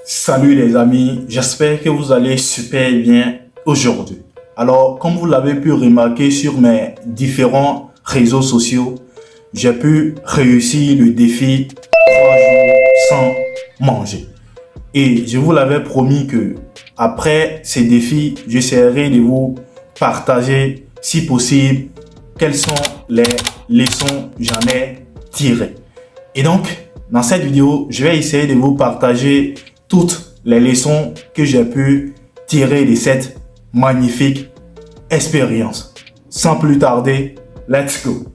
Salut les amis, j'espère que vous allez super bien aujourd'hui. Alors, comme vous l'avez pu remarquer sur mes différents réseaux sociaux, j'ai pu réussir le défi 3 jours sans manger. Et je vous l'avais promis que après ces défis, j'essaierai de vous partager, si possible, quelles sont les leçons que j'en ai tirées. Et donc, dans cette vidéo, je vais essayer de vous partager toutes les leçons que j'ai pu tirer de cette magnifique expérience. Sans plus tarder, let's go!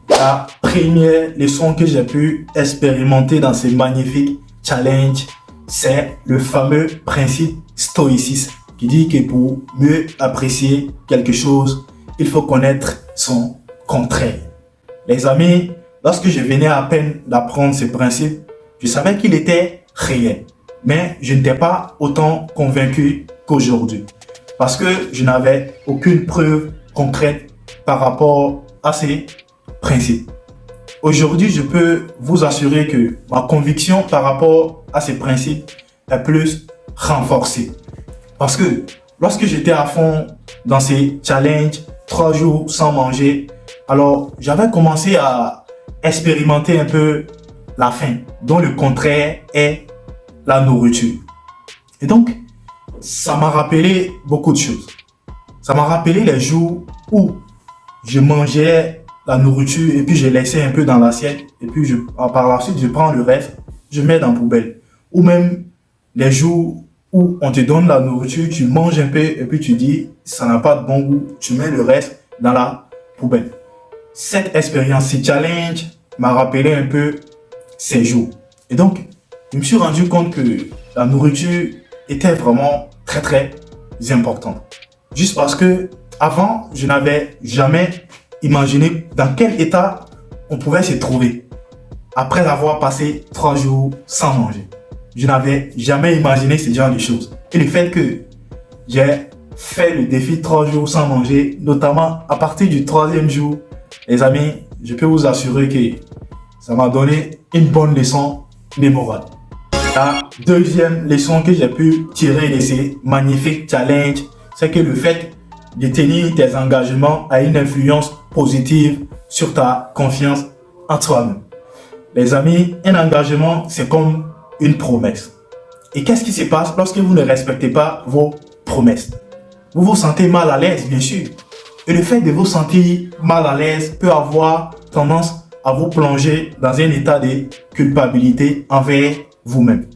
La première leçon que j'ai pu expérimenter dans ce magnifique challenge, c'est le fameux principe stoïcisme qui dit que pour mieux apprécier quelque chose, il faut connaître son contraire. Les amis, lorsque je venais à peine d'apprendre ce principe, je savais qu'il était réel. Mais je n'étais pas autant convaincu qu'aujourd'hui. Parce que je n'avais aucune preuve concrète par rapport à ces principes. Aujourd'hui, je peux vous assurer que ma conviction par rapport à ces principes est plus renforcée. Parce que lorsque j'étais à fond dans ces challenges, 3 jours sans manger, alors j'avais commencé à expérimenter un peu la faim, dont le contraire est la nourriture. Et donc, ça m'a rappelé beaucoup de choses. Ça m'a rappelé les jours où je mangeais la nourriture et puis je laissais un peu dans l'assiette et puis par la suite, je prends le reste, je mets dans la poubelle. Ou même les jours où on te donne la nourriture, tu manges un peu et puis tu dis, ça n'a pas de bon goût, tu mets le reste dans la poubelle. Cette expérience, ce challenge m'a rappelé un peu ces jours. Et donc, je me suis rendu compte que la nourriture était vraiment très importante. Juste parce que avant, je n'avais jamais imaginé dans quel état on pouvait se trouver après avoir passé 3 jours sans manger. Je n'avais jamais imaginé ce genre de choses. Et le fait que j'ai fait le défi 3 jours sans manger, notamment à partir du 3e jour, les amis, je peux vous assurer que ça m'a donné une bonne leçon mémorable. La deuxième leçon que j'ai pu tirer de ces magnifiques challenges, c'est que le fait de tenir tes engagements a une influence positive sur ta confiance en toi-même. Les amis, un engagement, c'est comme une promesse. Et qu'est-ce qui se passe lorsque vous ne respectez pas vos promesses? Vous vous sentez mal à l'aise, bien sûr. Et le fait de vous sentir mal à l'aise peut avoir tendance à vous plonger dans un état de culpabilité envers vous-même.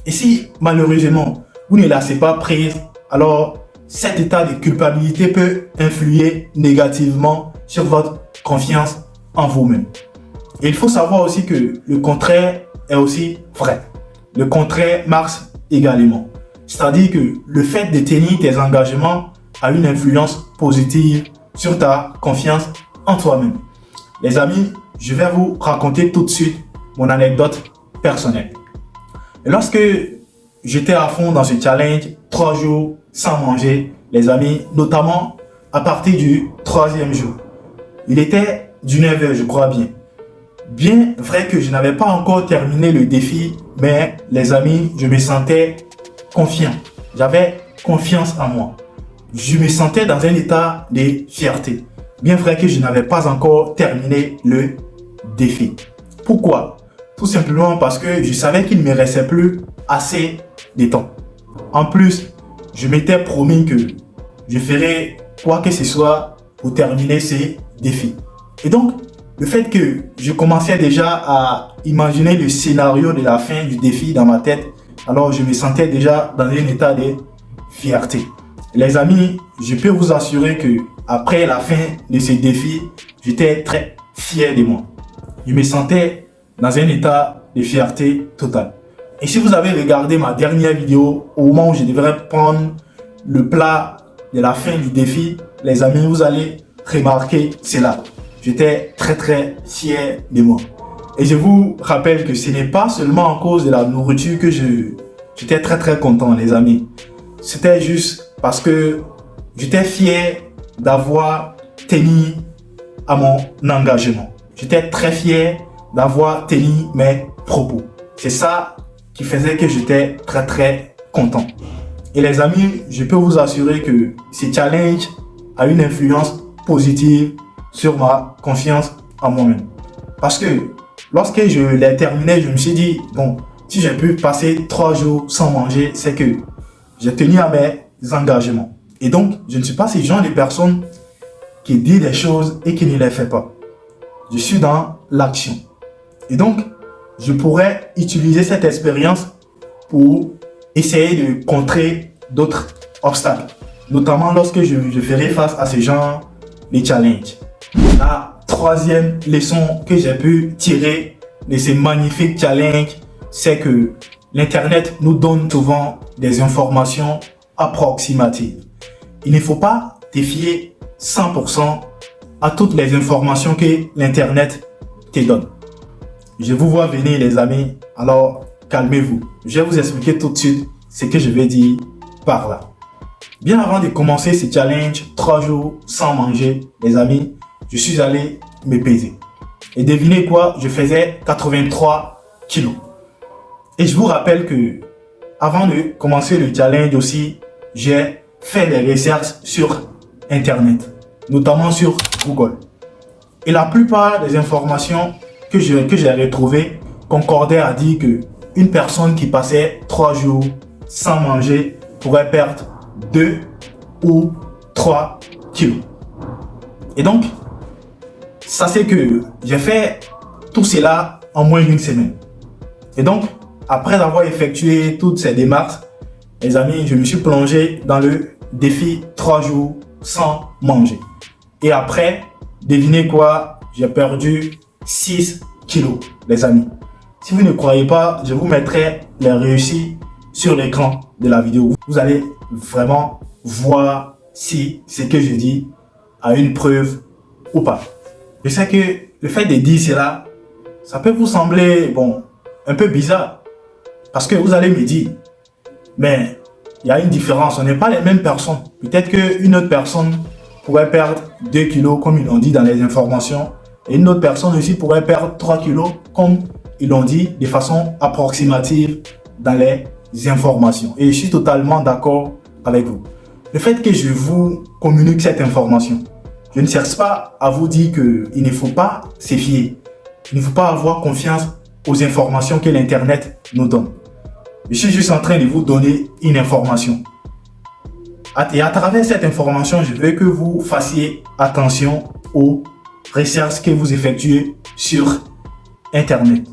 Et si malheureusement vous ne laissez pas prise, alors cet état de culpabilité peut influer négativement sur votre confiance en vous-même. Et il faut savoir aussi que le contraire est aussi vrai. Le contraire marche également. C'est-à-dire que le fait de tenir tes engagements a une influence positive sur ta confiance en toi-même. Les amis, je vais vous raconter tout de suite mon anecdote personnelle. Et lorsque j'étais à fond dans ce challenge, 3 jours sans manger, les amis, notamment à partir du 3e jour. Il était du 9h, je crois bien. Bien vrai que je n'avais pas encore terminé le défi, mais les amis, je me sentais confiant. J'avais confiance en moi. Je me sentais dans un état de fierté. Bien vrai que je n'avais pas encore terminé le défi. Pourquoi? Tout simplement parce que je savais qu'il ne me restait plus assez de temps. En plus, je m'étais promis que je ferais quoi que ce soit pour terminer ces défis. Et donc, le fait que je commençais déjà à imaginer le scénario de la fin du défi dans ma tête, alors je me sentais déjà dans un état de fierté. Les amis, je peux vous assurer que après la fin de ce défi, j'étais très fier de moi. Je me sentais dans un état de fierté totale. Et si vous avez regardé ma dernière vidéo, au moment où je devrais prendre le plat de la fin du défi, les amis, vous allez remarquer cela. J'étais très fier de moi. Et je vous rappelle que ce n'est pas seulement à cause de la nourriture que j'étais très content, les amis. C'était juste parce que j'étais fier d'avoir tenu à mon engagement. J'étais très fier d'avoir tenu mes propos. C'est ça qui faisait que j'étais très content. Et les amis, je peux vous assurer que ce challenge a une influence positive sur ma confiance en moi-même. Parce que lorsque je l'ai terminé, je me suis dit, bon, si j'ai pu passer 3 jours sans manger, c'est que j'ai tenu à mes engagements. Et donc, je ne suis pas ce genre de personne qui dit des choses et qui ne les fait pas. Je suis dans l'action. Et donc, je pourrais utiliser cette expérience pour essayer de contrer d'autres obstacles. Notamment lorsque je ferai face à ce genre de challenge. La troisième leçon que j'ai pu tirer de ces magnifiques challenges, c'est que l'Internet nous donne souvent des informations approximatives. Il ne faut pas te fier 100% à toutes les informations que l'Internet te donne. Je vous vois venir les amis, alors calmez-vous. Je vais vous expliquer tout de suite ce que je vais dire par là. Bien avant de commencer ce challenge, 3 jours sans manger, les amis, je suis allé me peser. Et devinez quoi, je faisais 83 kilos. Et je vous rappelle que avant de commencer le challenge aussi, j'ai fait des recherches sur Internet, notamment sur Google. Et la plupart des informations que j'ai retrouvées concordaient à dire que une personne qui passait 3 jours sans manger pourrait perdre 2 ou 3 kilos. Et donc, ça c'est que j'ai fait tout cela en moins d'une semaine. Et donc, après avoir effectué toutes ces démarches, les amis, je me suis plongé dans le défi 3 jours sans manger. Et après, devinez quoi, j'ai perdu 6 kilos, les amis. Si vous ne croyez pas, je vous mettrai les réussites sur l'écran de la vidéo. Vous allez vraiment voir si ce que je dis a une preuve ou pas. Je sais que le fait de dire cela, ça peut vous sembler, bon, un peu bizarre. Parce que vous allez me dire, mais il y a une différence, on n'est pas les mêmes personnes. Peut-être qu'une autre personne pourrait perdre 2 kilos comme ils l'ont dit dans les informations. Et une autre personne aussi pourrait perdre 3 kilos comme ils l'ont dit de façon approximative dans les informations. Et je suis totalement d'accord avec vous. Le fait que je vous communique cette information, je ne cherche pas à vous dire qu'il ne faut pas se fier. Il ne faut pas avoir confiance aux informations que l'Internet nous donne. Je suis juste en train de vous donner une information. Et à travers cette information, je veux que vous fassiez attention aux recherches que vous effectuez sur Internet.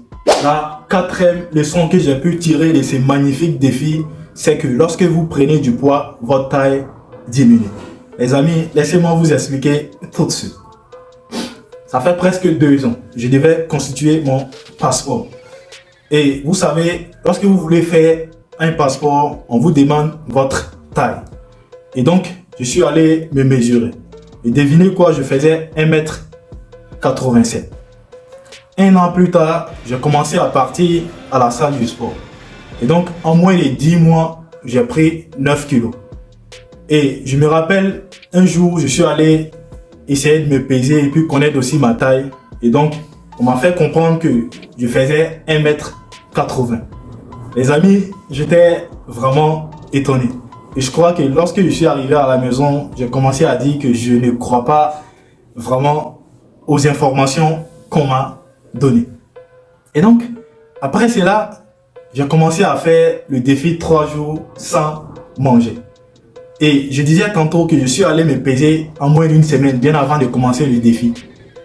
La quatrième leçon que j'ai pu tirer de ces magnifiques défis, c'est que lorsque vous prenez du poids, votre taille diminue. Les amis, laissez-moi vous expliquer tout de suite. Ça fait presque 2 ans, je devais constituer mon passeport. Et vous savez, lorsque vous voulez faire un passeport, on vous demande votre taille. Et donc, je suis allé me mesurer. Et devinez quoi, je faisais 1m87. 1 an plus tard, j'ai commencé à partir à la salle du sport. Et donc, en moins de 10 mois, j'ai pris 9 kilos. Et je me rappelle, un jour, je suis allé essayer de me peser et puis connaître aussi ma taille. Et donc, on m'a fait comprendre que je faisais 1m80. Les amis, j'étais vraiment étonné. Et je crois que lorsque je suis arrivé à la maison, j'ai commencé à dire que je ne crois pas vraiment aux informations qu'on m'a données. Et donc, après cela, j'ai commencé à faire le défi 3 jours sans manger. Et je disais tantôt que je suis allé me peser en moins d'une semaine, bien avant de commencer le défi.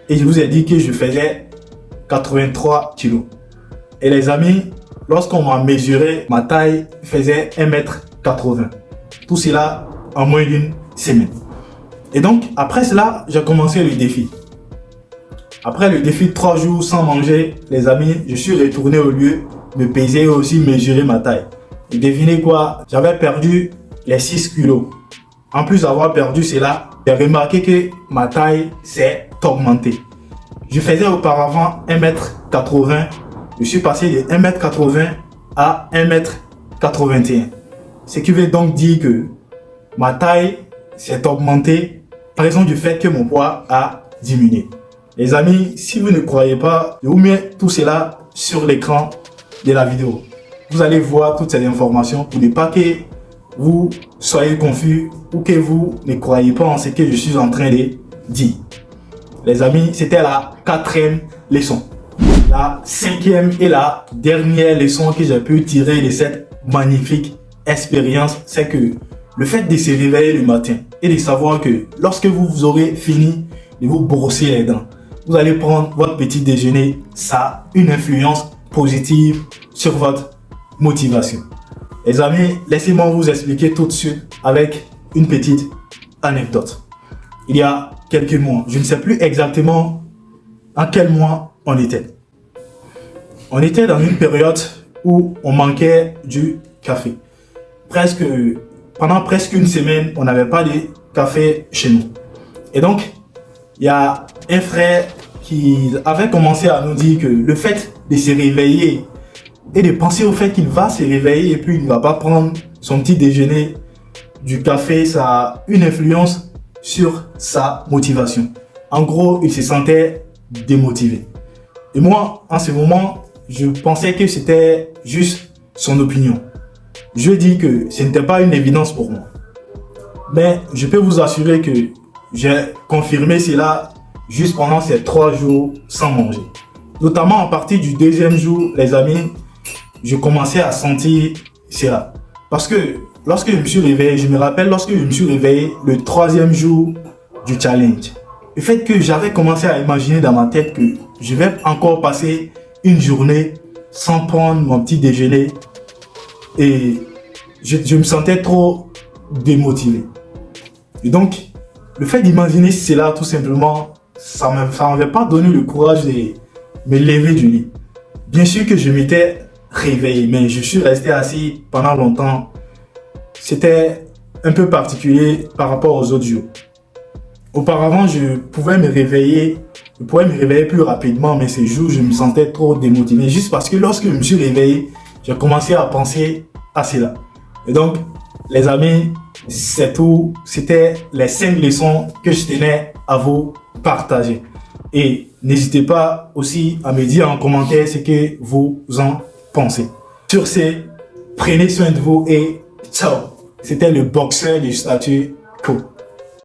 Et je vous ai dit que je faisais 83 kilos. Et les amis, lorsqu'on m'a mesuré, ma taille faisait 1m80. Tout cela en moins d'une semaine. Et donc, après cela, j'ai commencé le défi. Après le défi 3 jours sans manger, les amis, je suis retourné au lieu, me peser et aussi mesurer ma taille. Et devinez quoi, j'avais perdu les 6 kilos. En plus d'avoir perdu cela, j'ai remarqué que ma taille s'est augmentée. Je faisais auparavant 1m80. Je suis passé de 1m80 à 1m81. Ce qui veut donc dire que ma taille s'est augmentée par raison du fait que mon poids a diminué. Les amis, si vous ne croyez pas, je vous mets tout cela sur l'écran de la vidéo. Vous allez voir toutes ces informations pour ne pas que vous soyez confus ou que vous ne croyez pas en ce que je suis en train de dire. Les amis, c'était la 4e leçon. La 5e et la dernière leçon que j'ai pu tirer de cette magnifique expérience, c'est que le fait de se réveiller le matin et de savoir que lorsque vous aurez fini de vous brosser les dents, vous allez prendre votre petit déjeuner, ça a une influence positive sur votre motivation. Les amis, laissez-moi vous expliquer tout de suite avec une petite anecdote. Il y a quelques mois, je ne sais plus exactement en quel mois on était. On était dans une période où on manquait du café. Pendant presque une semaine, on n'avait pas de café chez nous. Et donc, il y a un frère qui avait commencé à nous dire que le fait de se réveiller et de penser au fait qu'il va se réveiller et puis il ne va pas prendre son petit déjeuner, du café, ça a une influence sur sa motivation. En gros, il se sentait démotivé. Et moi, en ce moment, je pensais que c'était juste son opinion. Je dis que ce n'était pas une évidence pour moi. Mais je peux vous assurer que j'ai confirmé cela juste pendant ces 3 jours sans manger. Notamment à partir du 2e jour, les amis, je commençais à sentir cela. Parce que lorsque je me suis réveillé, je me rappelle lorsque je me suis réveillé le 3e jour du challenge. Le fait que j'avais commencé à imaginer dans ma tête que je vais encore passer une journée sans prendre mon petit déjeuner et je me sentais trop démotivé. Et donc, le fait d'imaginer cela tout simplement, ça ne m'avait pas donné le courage de me lever du lit. Bien sûr que je m'étais réveillé, mais je suis resté assis pendant longtemps. C'était un peu particulier par rapport aux autres jours. Auparavant, je pouvais me réveiller plus rapidement, mais ces jours, je me sentais trop démotivé. Juste parce que lorsque je me suis réveillé, j'ai commencé à penser à cela. Et donc, les amis, c'est tout. C'était les 5 leçons que je tenais à vous partager. Et n'hésitez pas aussi à me dire en commentaire ce que vous en pensez. Sur ce, prenez soin de vous et ciao. C'était le boxeur du statut quo.